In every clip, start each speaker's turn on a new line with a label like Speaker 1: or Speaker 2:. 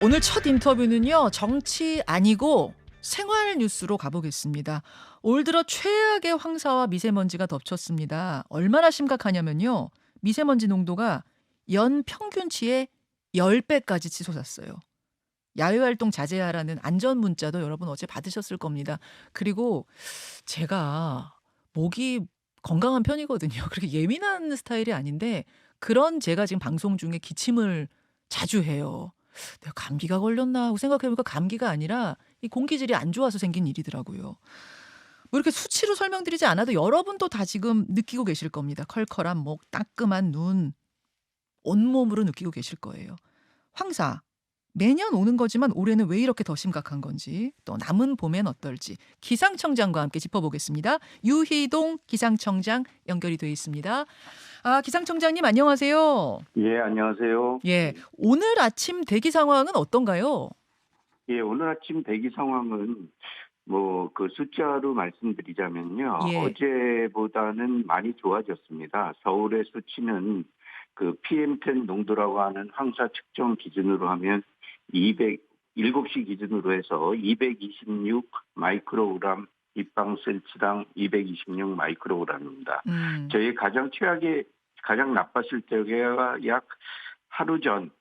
Speaker 1: 오늘 첫 인터뷰는요, 정치 아니고 생활 뉴스로 가보겠습니다. 올 들어 최악의 황사와 미세먼지가 덮쳤습니다. 얼마나 심각하냐면요, 미세먼지 농도가 연 평균치의 10배까지 치솟았어요. 야외 활동 자제하라는 안전 문자도 여러분 어제 받으셨을 겁니다. 그리고 제가 목이 건강한 편이거든요. 그렇게 예민한 스타일이 아닌데 그런 제가 지금 방송 중에 기침을 자주 해요. '내가 감기가 걸렸나?' 하고 생각해 보니까 감기가 아니라 이 공기질이 안 좋아서 생긴 일이더라고요. 뭐 이렇게 수치로 설명드리지 않아도 여러분도 다 지금 느끼고 계실 겁니다. 컬컬한 목, 따끔한 눈, 온몸으로 느끼고 계실 거예요. 황사 매년 오는 거지만 올해는 왜 이렇게 더 심각한 건지, 또 남은 봄엔 어떨지 기상청장과 함께 짚어보겠습니다. 유희동 기상청장 연결이 돼 있습니다. 아, 기상청장님 안녕하세요.
Speaker 2: 예, 안녕하세요.
Speaker 1: 예, 오늘 아침 대기 상황은 어떤가요?
Speaker 2: 예, 오늘 아침 대기 상황은 그 숫자로 말씀드리자면요.
Speaker 1: 예.
Speaker 2: 어제보다는 많이 좋아졌습니다. 서울의 수치는 그 PM10 농도라고 하는 황사 측정 기준으로 하면 7시 기준으로 해서 226 마이크로그램 입방센치당 226 마이크로그램입니다.
Speaker 1: 음.
Speaker 2: 저희 가장 나빴을 때가 약 하루 전,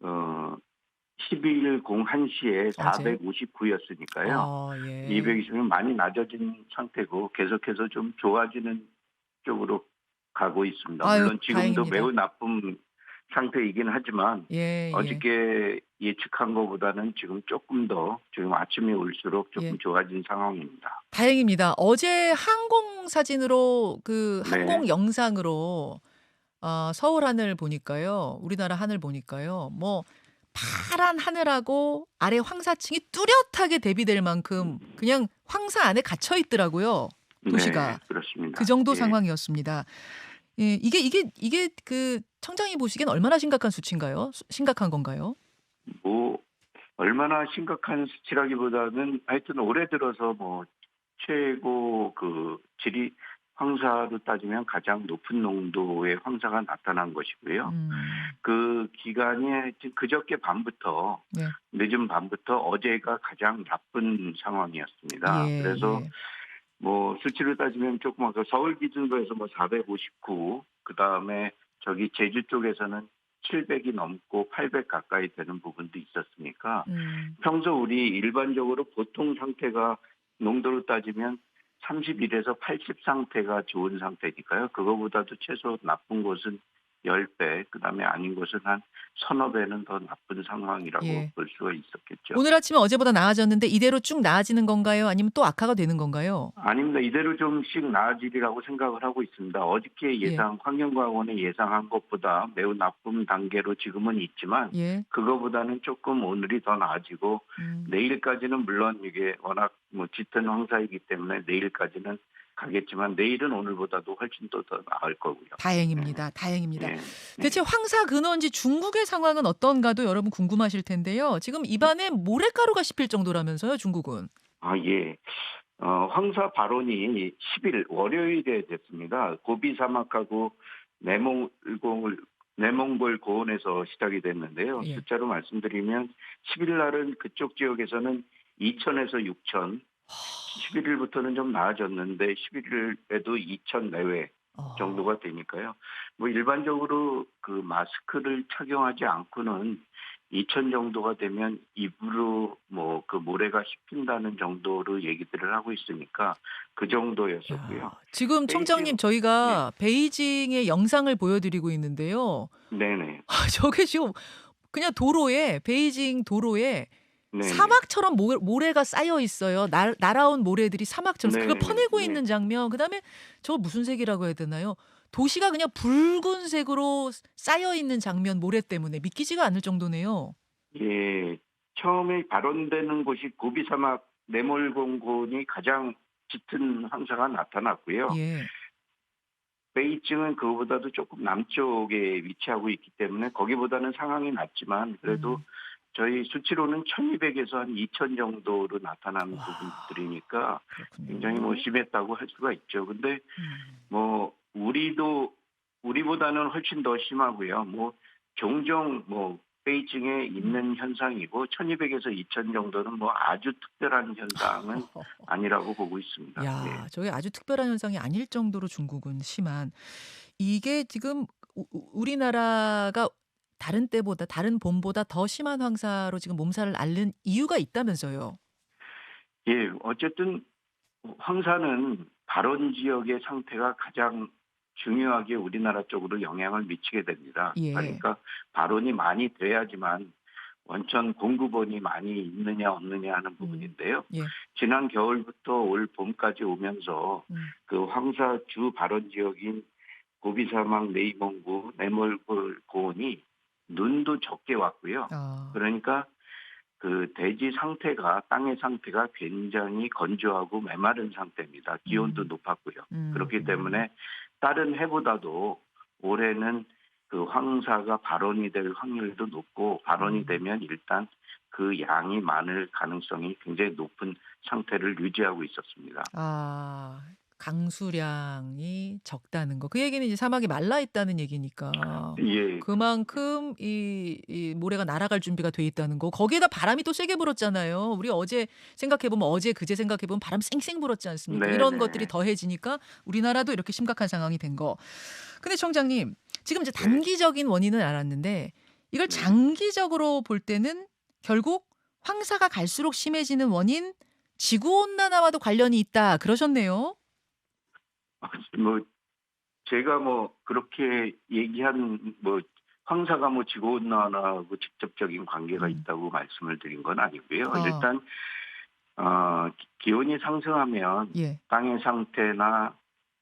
Speaker 2: 12일 01시에
Speaker 1: 어제.
Speaker 2: 459였으니까요.
Speaker 1: 예.
Speaker 2: 220은 많이 낮아진 상태고 계속해서 좀 좋아지는 쪽으로 가고 있습니다.
Speaker 1: 아유,
Speaker 2: 물론 지금도
Speaker 1: 다행입니다.
Speaker 2: 매우 나쁜 상태이긴 하지만
Speaker 1: 예, 예.
Speaker 2: 어저께 예측한 것보다는 지금 조금 더 지금 아침이 올수록
Speaker 1: 예.
Speaker 2: 조금 좋아진 상황입니다.
Speaker 1: 다행입니다. 어제 항공 사진으로
Speaker 2: 네.
Speaker 1: 항공 영상으로 서울 하늘 보니까요. 우리나라 하늘 보니까요. 뭐 파란 하늘하고 아래 황사층이 뚜렷하게 대비될 만큼 그냥 황사 안에 갇혀 있더라고요,
Speaker 2: 네,
Speaker 1: 도시가. 그
Speaker 2: 그렇습니다.
Speaker 1: 정도
Speaker 2: 예.
Speaker 1: 상황이었습니다. 예, 이게 청장이 보시기엔 얼마나 심각한 수치인가요? 심각한 건가요?
Speaker 2: 뭐 얼마나 심각한 수치라기보다는 하여튼 올해 들어서 최고 질이 황사로 따지면 가장 높은 농도의 황사가 나타난 것이고요.
Speaker 1: 음.
Speaker 2: 그 기간에 지금 그저께 밤부터
Speaker 1: 네.
Speaker 2: 늦은 밤부터 어제가 가장 나쁜 상황이었습니다.
Speaker 1: 예,
Speaker 2: 그래서
Speaker 1: 예.
Speaker 2: 수치로 따지면 조금 아까 서울 기준으로 해서 459, 그다음에 저기 제주 쪽에서는 700이 넘고 800 가까이 되는 부분도 있었으니까
Speaker 1: 음.
Speaker 2: 평소 우리 일반적으로 보통 상태가 농도로 따지면 31에서 80 상태가 좋은 상태니까요. 그거보다도 최소 나쁜 곳은 10배, 그다음에 아닌 곳은 한 서너 배는 더 나쁜 상황이라고
Speaker 1: 예.
Speaker 2: 볼 수가 있었겠죠.
Speaker 1: 오늘 아침에 어제보다 나아졌는데 이대로 쭉 나아지는 건가요? 아니면 또 악화가 되는 건가요?
Speaker 2: 아닙니다. 이대로 좀씩 나아지리라고 생각을 하고 있습니다. 어저께
Speaker 1: 예.
Speaker 2: 환경과학원이 예상한 것보다 매우 나쁜 단계로 지금은 있지만
Speaker 1: 예.
Speaker 2: 그거보다는 조금 오늘이 더 나아지고
Speaker 1: 음.
Speaker 2: 내일까지는 물론 이게 워낙 짙은 황사이기 때문에 내일까지는 가겠지만 내일은 오늘보다도 훨씬 더 나을 거고요. 네.
Speaker 1: 다행입니다. 다행입니다.
Speaker 2: 네.
Speaker 1: 대체
Speaker 2: 네.
Speaker 1: 황사 근원지 중국의 상황은 어떤가도 여러분 궁금하실 텐데요. 지금 입안에 모래가루가 씹힐 정도라면서요, 중국은.
Speaker 2: 아, 예. 황사 발원이 10일 월요일에 됐습니다. 고비 사막하고 내몽골 내몽골 고원에서 시작이 됐는데요.
Speaker 1: 예.
Speaker 2: 숫자로 말씀드리면 10일 날은 그쪽 지역에서는 2천에서 6천, 11일부터는 좀 나아졌는데 11일에도 2천 내외
Speaker 1: 어.
Speaker 2: 정도가 되니까요. 일반적으로 그 마스크를 착용하지 않고는 2천 정도가 되면 입으로 그 모래가 씹힌다는 정도로 얘기들을 하고 있으니까 그 정도였었고요.
Speaker 1: 야. 지금
Speaker 2: 베이징,
Speaker 1: 청장님
Speaker 2: 예,
Speaker 1: 저희가 베이징의 영상을 보여드리고 있는데요.
Speaker 2: 네네,
Speaker 1: 저게 지금 그냥 도로에 베이징 도로에
Speaker 2: 네네,
Speaker 1: 사막처럼 모래가 쌓여 있어요. 날아온 모래들이 사막처럼 그걸
Speaker 2: 네네,
Speaker 1: 퍼내고
Speaker 2: 네.
Speaker 1: 있는 장면. 그다음에 저 무슨 색이라고 해야 되나요? 도시가 그냥 붉은색으로 쌓여 있는 장면 모래 때문에 믿기지가 않을 정도네요.
Speaker 2: 예, 처음에 발원되는 곳이 고비 사막 내몰공곤이 가장 짙은 황사가 나타났고요.
Speaker 1: 예.
Speaker 2: 베이징은 그거보다도 조금 남쪽에 위치하고 있기 때문에 거기보다는 상황이 낮지만 그래도
Speaker 1: 음.
Speaker 2: 저희 수치로는 1200에서 한 2000 정도로 나타나는
Speaker 1: 와.
Speaker 2: 부분들이니까 굉장히
Speaker 1: 그렇군요.
Speaker 2: 심했다고 할 수가 있죠. 근데
Speaker 1: 음.
Speaker 2: 우리보다는 훨씬 더 심하고요. 종종 베이징에 있는 현상이고 1200에서 2000 정도는 뭐 아주 특별한 현상은 아니라고 보고 있습니다. 예.
Speaker 1: 야, 저게 아주 특별한 현상이 아닐 정도로 중국은 심한. 이게 지금 우리나라가 다른 때보다 다른 봄보다 더 심한 황사로 지금 몸살을 앓는 이유가 있다면서요.
Speaker 2: 예. 어쨌든 황사는 발원 지역의 상태가 가장 중요하게 우리나라 쪽으로 영향을 미치게 됩니다.
Speaker 1: 예.
Speaker 2: 그러니까 발원이 많이 돼야지만 원천 공급원이 많이 있느냐 없느냐 하는
Speaker 1: 음.
Speaker 2: 부분인데요.
Speaker 1: 예.
Speaker 2: 지난 겨울부터 올 봄까지 오면서
Speaker 1: 음.
Speaker 2: 그 황사 주 발원 지역인 고비사막 내이몽구 내몰골 고원이 눈도 적게 왔고요.
Speaker 1: 아.
Speaker 2: 그러니까 그 대지 상태가 땅의 상태가 굉장히 건조하고 메마른 상태입니다. 기온도
Speaker 1: 음.
Speaker 2: 높았고요.
Speaker 1: 음.
Speaker 2: 그렇기 때문에 다른 해보다도 올해는 그 황사가 발원이 될 확률도 높고 발원이
Speaker 1: 음.
Speaker 2: 되면 일단 그 양이 많을 가능성이 굉장히 높은 상태를 유지하고 있었습니다.
Speaker 1: 아. 강수량이 적다는 거. 그 얘기는 이제 사막이 말라 있다는 얘기니까
Speaker 2: 예, 그렇습니다.
Speaker 1: 그만큼 이 모래가 날아갈 준비가 돼 있다는 거. 거기에다 바람이 또 세게 불었잖아요. 우리 어제 생각해 보면 어제 그제 생각해 보면 바람 쌩쌩 불었지 않습니까? 이런 것들이
Speaker 2: 네네.
Speaker 1: 더해지니까 우리나라도 이렇게 심각한 상황이 된 거. 근데 청장님, 지금 이제
Speaker 2: 네,
Speaker 1: 단기적인 원인은 알았는데 이걸
Speaker 2: 네.
Speaker 1: 장기적으로 볼 때는 결국 황사가 갈수록 심해지는 원인 지구 온난화와도 관련이 있다 그러셨네요.
Speaker 2: 뭐 제가 뭐 그렇게 얘기한 뭐 황사가 뭐 지구 온난화하고 직접적인 관계가
Speaker 1: 음.
Speaker 2: 있다고 말씀을 드린 건 아니고요.
Speaker 1: 아,
Speaker 2: 일단 기온이 상승하면
Speaker 1: 예.
Speaker 2: 땅의 상태나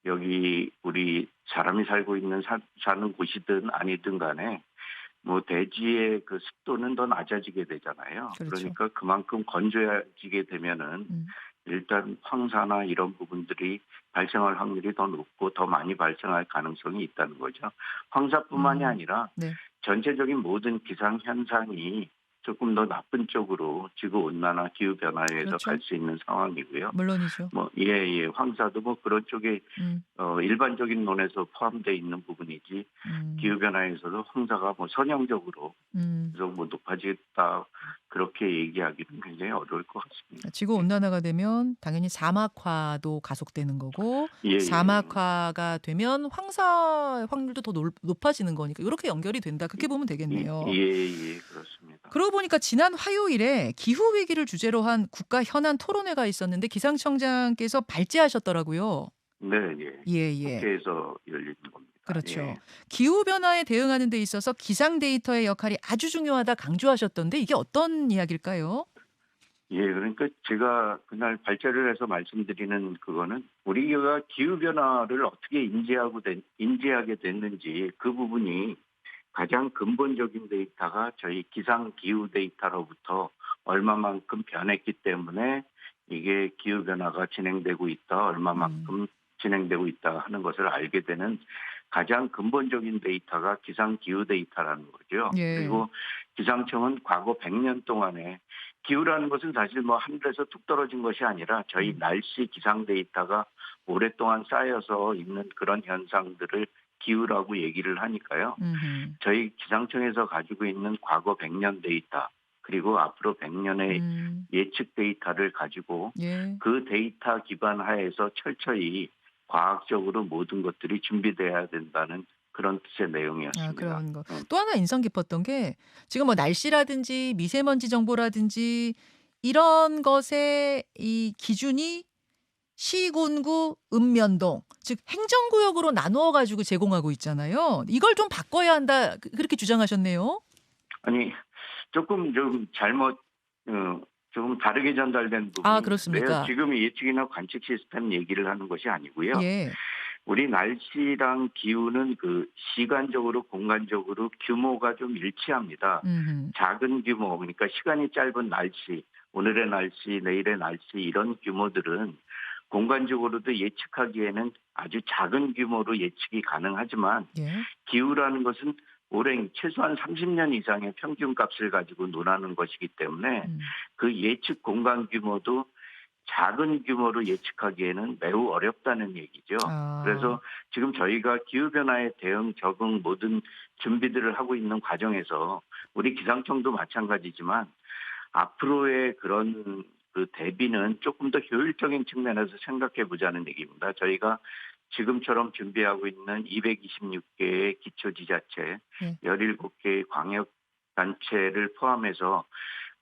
Speaker 2: 여기 우리 사람이 살고 있는 사는 곳이든 아니든 간에 뭐 대지의 그 습도는 더 낮아지게 되잖아요.
Speaker 1: 그렇죠.
Speaker 2: 그러니까 그만큼 건조해지게 되면은
Speaker 1: 음.
Speaker 2: 일단 황사나 이런 부분들이 발생할 확률이 더 높고 더 많이 발생할 가능성이 있다는 거죠. 황사뿐만이
Speaker 1: 음.
Speaker 2: 아니라
Speaker 1: 네.
Speaker 2: 전체적인 모든 기상 현상이 조금 더 나쁜 쪽으로 지구 온난화 기후 변화에서 갈
Speaker 1: 그렇죠.
Speaker 2: 수 있는 상황이고요.
Speaker 1: 물론이죠.
Speaker 2: 뭐 예, 황사도 뭐 그런 쪽에
Speaker 1: 음.
Speaker 2: 일반적인 논에서 포함되어 있는 부분이지
Speaker 1: 음.
Speaker 2: 기후 변화에서도 황사가 뭐 선형적으로
Speaker 1: 음.
Speaker 2: 계속 뭐 높아지겠다 그렇게 얘기하기는 굉장히 어려울 것 같습니다.
Speaker 1: 지구
Speaker 2: 예,
Speaker 1: 온난화가 되면 당연히 사막화도 가속되는 거고
Speaker 2: 예, 예.
Speaker 1: 사막화가 되면 황사 확률도 더 높아지는 거니까 이렇게 연결이 된다. 그렇게 보면
Speaker 2: 예,
Speaker 1: 되겠네요.
Speaker 2: 예, 그렇습니다.
Speaker 1: 그러고 보니까 지난 화요일에 기후 위기를 주제로 한 국가 현안 토론회가 있었는데 기상청장께서 발제하셨더라고요.
Speaker 2: 네, 예.
Speaker 1: 예예.
Speaker 2: 국회에서 열리는 겁니다.
Speaker 1: 그렇죠.
Speaker 2: 예.
Speaker 1: 기후 변화에 대응하는 데 있어서 기상 데이터의 역할이 아주 중요하다 강조하셨던데 이게 어떤 이야기일까요?
Speaker 2: 예, 그러니까 제가 그날 발제를 해서 말씀드리는 그거는 우리가 기후 변화를 어떻게 인지하게 됐는지 그 부분이 가장 근본적인 데이터가 저희 기상 기후 데이터로부터 얼마만큼 변했기 때문에 이게 기후 변화가 진행되고 있다,
Speaker 1: 음.
Speaker 2: 얼마만큼 진행되고 있다 하는 것을 알게 되는 가장 근본적인 데이터가 기상 기후 데이터라는 거죠.
Speaker 1: 예.
Speaker 2: 그리고 기상청은 과거 100년 동안에 기후라는 것은 사실 뭐 하늘에서 툭 떨어진 것이 아니라 저희
Speaker 1: 음.
Speaker 2: 날씨 기상 데이터가 오랫동안 쌓여서 있는 그런 현상들을 기후라고 얘기를 하니까요.
Speaker 1: 음음.
Speaker 2: 저희 기상청에서 가지고 있는 과거 100년 데이터 그리고 앞으로 100년의
Speaker 1: 음.
Speaker 2: 예측 데이터를 가지고
Speaker 1: 예.
Speaker 2: 그 데이터 기반 하에서 철저히 과학적으로 모든 것들이 준비돼야 된다는 그런 뜻의
Speaker 1: 아,
Speaker 2: 내용이었습니다.
Speaker 1: 그런 거. 또 하나 인상 깊었던 게 지금 뭐 날씨라든지 미세먼지 정보라든지 이런 것의 이 기준이 시군구 읍면동 즉 행정구역으로 나누어 가지고 제공하고 있잖아요. 이걸 좀 바꿔야 한다. 그렇게 주장하셨네요.
Speaker 2: 아니 조금 좀 잘못 조금 다르게 전달된
Speaker 1: 아,
Speaker 2: 부분이 있는데요.
Speaker 1: 그렇습니까?
Speaker 2: 지금 예측이나 관측 시스템 얘기를 하는 것이 아니고요.
Speaker 1: 예.
Speaker 2: 우리 날씨랑 기후는 그 시간적으로 공간적으로 규모가 좀 일치합니다.
Speaker 1: 음음.
Speaker 2: 작은 규모 그러니까 시간이 짧은 날씨, 오늘의 날씨, 내일의 날씨 이런 규모들은 공간적으로도 예측하기에는 아주 작은 규모로 예측이 가능하지만
Speaker 1: 예.
Speaker 2: 기후라는 것은 오랜 최소한 30년 이상의 평균값을 가지고 논하는 것이기 때문에
Speaker 1: 음.
Speaker 2: 그 예측 공간 규모도 작은 규모로 예측하기에는 매우 어렵다는 얘기죠.
Speaker 1: 아.
Speaker 2: 그래서 지금 저희가 기후변화에 대응, 적응 모든 준비들을 하고 있는 과정에서 우리 기상청도 마찬가지지만 앞으로의 그런 그 대비는 조금 더 효율적인 측면에서 생각해 보자는 얘기입니다. 저희가 지금처럼 준비하고 있는 226개의 기초지자체,
Speaker 1: 예.
Speaker 2: 17개의 광역단체를 포함해서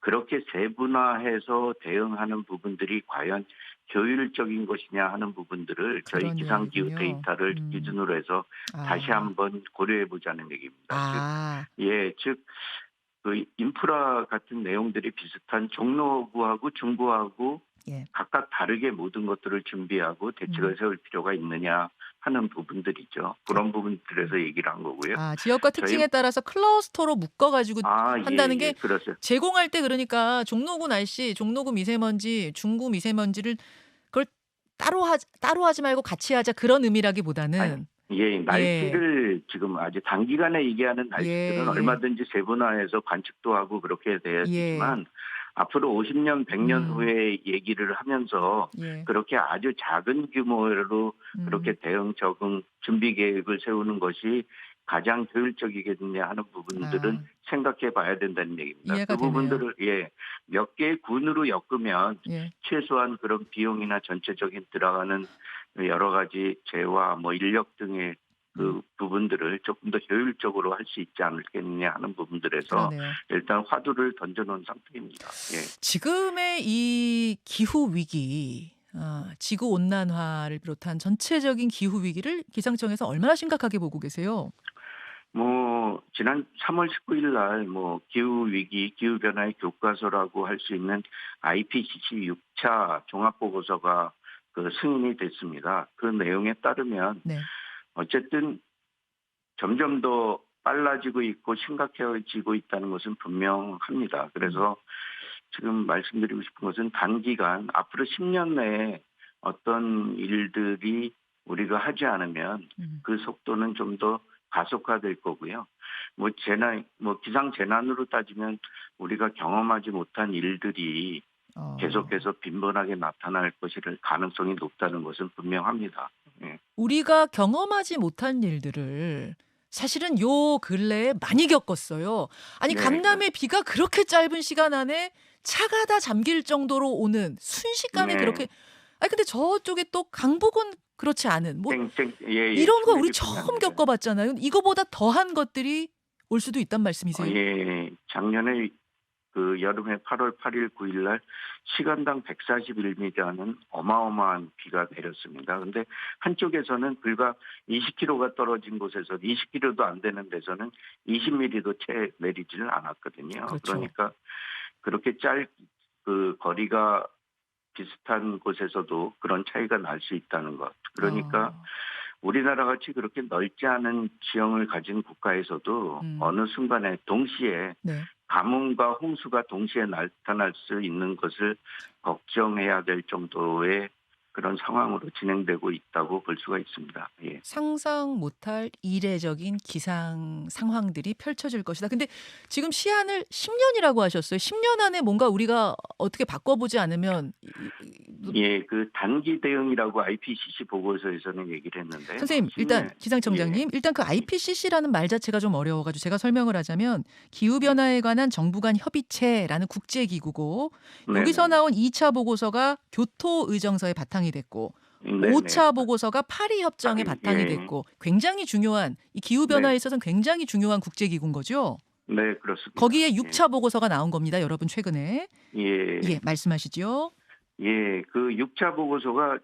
Speaker 2: 그렇게 세분화해서 대응하는 부분들이 과연 효율적인 것이냐 하는 부분들을 저희
Speaker 1: 그런
Speaker 2: 기상기후
Speaker 1: 이야기군요.
Speaker 2: 데이터를 기준으로 해서 다시
Speaker 1: 아.
Speaker 2: 한번 고려해 보자는 얘기입니다.
Speaker 1: 아.
Speaker 2: 즉 그 인프라 같은 내용들이 비슷한 종로구하고 중구하고
Speaker 1: 예.
Speaker 2: 각각 다르게 모든 것들을 준비하고 대책을 세울 필요가 있느냐 하는 부분들이죠. 그런 부분들에서 얘기를 한 거고요.
Speaker 1: 지역과
Speaker 2: 저희
Speaker 1: 특징에 따라서 클러스터로 묶어 가지고 한다는 게
Speaker 2: 그렇죠.
Speaker 1: 제공할 때 그러니까 종로구 날씨, 종로구 미세먼지, 중구 미세먼지를 그걸 따로 하지 말고 같이 하자 그런
Speaker 2: 아니,
Speaker 1: 의미라기보다는 예.
Speaker 2: 날씨를 지금 아주 단기간에 얘기하는 날씨들은
Speaker 1: 예.
Speaker 2: 얼마든지 세분화해서 관측도 하고 그렇게 돼야
Speaker 1: 예.
Speaker 2: 되지만 앞으로 50년, 100년
Speaker 1: 음.
Speaker 2: 후에 얘기를 하면서
Speaker 1: 예.
Speaker 2: 그렇게 아주 작은 규모로 그렇게 대응, 적응, 준비 계획을 세우는 것이 가장 효율적이겠느냐 하는 부분들은
Speaker 1: 아.
Speaker 2: 생각해 봐야 된다는 얘기입니다.
Speaker 1: 이해가
Speaker 2: 그
Speaker 1: 되네요.
Speaker 2: 부분들을 몇 개의 군으로 엮으면
Speaker 1: 예.
Speaker 2: 최소한 그런 비용이나 전체적인 들어가는 여러 가지 재화, 인력 등의 그 부분들을 조금 더 효율적으로 할 수 있지 않겠느냐 하는 부분들에서
Speaker 1: 그러네요.
Speaker 2: 일단 화두를 던져놓은 상태입니다. 예.
Speaker 1: 지금의 이 기후 위기, 지구 온난화를 비롯한 전체적인 기후 위기를 기상청에서 얼마나 심각하게 보고 계세요?
Speaker 2: 지난 3월 19일 날 기후 위기, 기후 변화의 교과서라고 할 수 있는 IPCC 6차 종합 보고서가 그 승인이 됐습니다. 그 내용에 따르면
Speaker 1: 네.
Speaker 2: 어쨌든 점점 더 빨라지고 있고 심각해지고 있다는 것은 분명합니다. 그래서 지금 말씀드리고 싶은 것은 단기간 앞으로 10년 내에 어떤 일들이 우리가 하지 않으면 그 속도는 좀 더 가속화될 거고요. 기상 재난으로 따지면 우리가 경험하지 못한 일들이
Speaker 1: 어.
Speaker 2: 계속해서 빈번하게 나타날 것일 가능성이 높다는 것은 분명합니다. 예.
Speaker 1: 우리가 경험하지 못한 일들을 사실은 요 근래에 많이 겪었어요. 아니
Speaker 2: 네,
Speaker 1: 강남의 비가 그렇게 짧은 시간 안에 차가 다 잠길 정도로 오는 순식간에
Speaker 2: 네.
Speaker 1: 그렇게 근데 저쪽에 또 강북은 그렇지 않은 이런 거 우리
Speaker 2: 충분히
Speaker 1: 처음
Speaker 2: 분명합니다.
Speaker 1: 겪어봤잖아요. 이거보다 더한 것들이 올 수도 있단 말씀이세요?
Speaker 2: 작년에 그 여름에 8월 8일, 9일 날 시간당 141mm는 어마어마한 비가 내렸습니다. 그런데 한쪽에서는 불과 20km가 떨어진 곳에서 20km도 안 되는 데서는 20mm도 채 내리지를 않았거든요.
Speaker 1: 그렇죠.
Speaker 2: 그러니까 그렇게 그 거리가 비슷한 곳에서도 그런 차이가 날 수 있다는 것. 그러니까
Speaker 1: 아.
Speaker 2: 우리나라 같이 그렇게 넓지 않은 지형을 가진 국가에서도
Speaker 1: 음.
Speaker 2: 어느 순간에 동시에
Speaker 1: 네.
Speaker 2: 가뭄과 홍수가 동시에 나타날 수 있는 것을 걱정해야 될 정도의 그런 상황으로 진행되고 있다고 볼 수가 있습니다. 예.
Speaker 1: 상상 못할 이례적인 기상 상황들이 펼쳐질 것이다. 근데 지금 시한을 10년이라고 하셨어요. 10년 안에 뭔가 우리가 어떻게 바꿔보지 않으면
Speaker 2: 그 단기 대응이라고 IPCC 보고서에서는 얘기를 했는데요.
Speaker 1: 선생님, 일단
Speaker 2: 10년.
Speaker 1: 기상청장님, 일단 그 IPCC라는 말 자체가 좀 어려워가지고 제가 설명을 하자면 기후변화에 관한 정부 간 협의체라는 국제기구고 여기서
Speaker 2: 네네.
Speaker 1: 나온 2차 보고서가 교토의정서에 바탕이 됐고
Speaker 2: 네네.
Speaker 1: 5차 보고서가 파리협정에 바탕이 됐고 굉장히 중요한 이 기후변화에
Speaker 2: 네.
Speaker 1: 있어서는 굉장히 중요한 국제기구인 거죠.
Speaker 2: 네, 그렇습니다.
Speaker 1: 거기에 6차 보고서가 나온 겁니다. 여러분 최근에.
Speaker 2: 예.
Speaker 1: 말씀하시죠.
Speaker 2: 그 6차 보고서가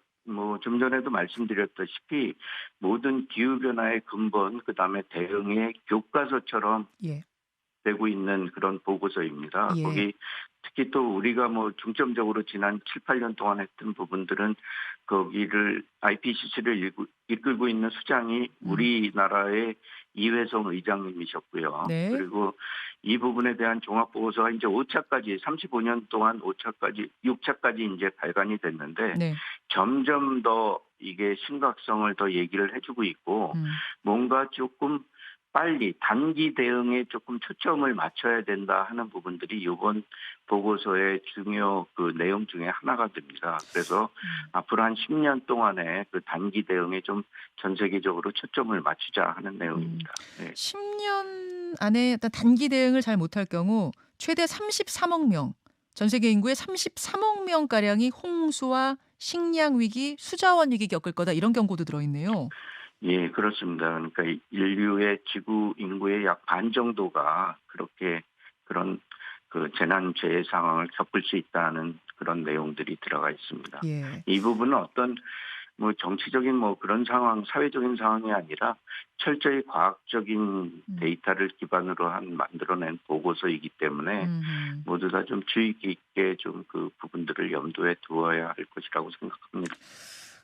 Speaker 2: 좀 전에도 말씀드렸다시피 모든 기후변화의 근본, 그다음에 대응의 교과서처럼
Speaker 1: 예.
Speaker 2: 되고 있는 그런 보고서입니다.
Speaker 1: 예.
Speaker 2: 거기 특히 또 우리가 중점적으로 지난 7, 8년 동안 했던 부분들은 거기를 IPCC를 이끌고 있는 수장이 우리나라의 이회성 의장님이셨고요.
Speaker 1: 네.
Speaker 2: 그리고 이 부분에 대한 종합보고서가 이제 5차까지 35년 동안 6차까지 이제 발간이 됐는데
Speaker 1: 네.
Speaker 2: 점점 더 이게 심각성을 더 얘기를 해주고 있고 뭔가 조금 빨리 단기 대응에 조금 초점을 맞춰야 된다 하는 부분들이 이번 보고서의 중요 그 내용 중에 하나가 됩니다. 그래서 앞으로 한 10년 동안에 그 단기 대응에 좀 전 세계적으로 초점을 맞추자 하는 내용입니다. 네.
Speaker 1: 10년 안에 일단 단기 대응을 잘 못할 경우 최대 33억 명, 전 세계 인구의 33억 명가량이 홍수와 식량 위기, 수자원 위기 겪을 거다 이런 경고도 들어있네요.
Speaker 2: 예, 그렇습니다. 그러니까 인류의 지구 인구의 약 반 정도가 그렇게 그런 그 재난 재해 상황을 겪을 수 있다는 그런 내용들이 들어가 있습니다.
Speaker 1: 예.
Speaker 2: 이 부분은 어떤 뭐 정치적인 뭐 그런 상황, 사회적인 상황이 아니라 철저히 과학적인 데이터를 기반으로 한 만들어낸 보고서이기 때문에
Speaker 1: 음.
Speaker 2: 모두 다 좀 주의 깊게 좀 그 부분들을 염두에 두어야 할 것이라고 생각합니다.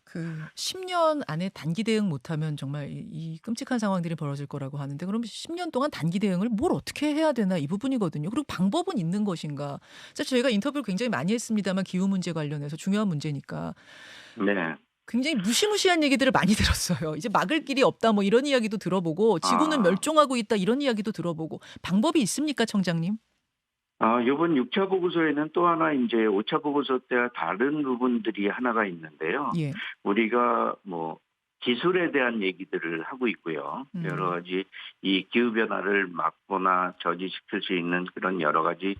Speaker 1: 그 10년 안에 단기 대응 못하면 정말 이 끔찍한 상황들이 벌어질 거라고 하는데 그럼 10년 동안 단기 대응을 뭘 어떻게 해야 되나 이 부분이거든요. 그리고 방법은 있는 것인가? 사실 저희가 인터뷰를 굉장히 많이 했습니다만 기후 문제 관련해서 중요한 문제니까
Speaker 2: 네.
Speaker 1: 굉장히 무시무시한 얘기들을 많이 들었어요. 이제 막을 길이 없다 뭐 이런 이야기도 들어보고 지구는
Speaker 2: 아.
Speaker 1: 멸종하고 있다 이런 이야기도 들어보고 방법이 있습니까, 청장님?
Speaker 2: 요번 6차 보고서에는 또 하나 이제 5차 보고서 때와 다른 부분들이 하나가 있는데요.
Speaker 1: 예.
Speaker 2: 우리가 뭐 기술에 대한 얘기들을 하고 있고요. 여러 가지 이 기후 변화를 막거나 저지시킬 수 있는 그런 여러 가지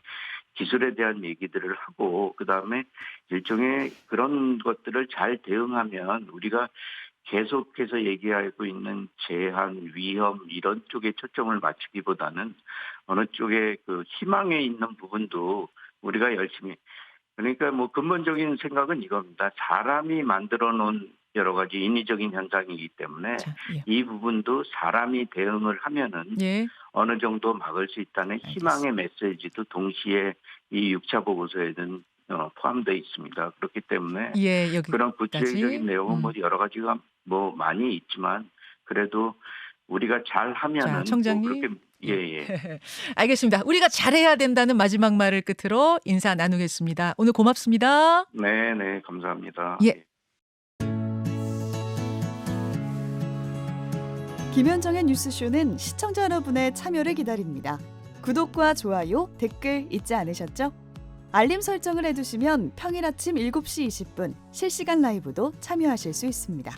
Speaker 2: 기술에 대한 얘기들을 하고 그다음에 일종의 그런 것들을 잘 대응하면 우리가 계속해서 얘기하고 있는 제한, 위험 이런 쪽에 초점을 맞추기보다는 어느 쪽에 그 희망에 있는 부분도 우리가 열심히 그러니까 뭐 근본적인 생각은 이겁니다. 사람이 만들어 놓은 여러 가지 인위적인 현상이기 때문에
Speaker 1: 자, 예.
Speaker 2: 이 부분도 사람이 대응을 하면은
Speaker 1: 예.
Speaker 2: 어느 정도 막을 수 있다는 희망의 메시지도 동시에 이 6차 보고서에는 포함되어 있습니다. 그렇기 때문에
Speaker 1: 예,
Speaker 2: 그런
Speaker 1: 여기까지.
Speaker 2: 구체적인 내용은 뭐 여러 가지가 뭐 많이 있지만 그래도 우리가 잘
Speaker 1: 자,
Speaker 2: 하면은 뭐
Speaker 1: 청장님.
Speaker 2: 그렇게 예예.
Speaker 1: 알겠습니다. 우리가 잘해야 된다는 마지막 말을 끝으로 인사 나누겠습니다. 오늘 고맙습니다.
Speaker 2: 네네 감사합니다.
Speaker 1: 예.
Speaker 3: 김현정의 뉴스쇼는 시청자 여러분의 참여를 기다립니다. 구독과 좋아요, 댓글 잊지 않으셨죠? 알림 설정을 해두시면 평일 아침 7시 20분 실시간 라이브도 참여하실 수 있습니다.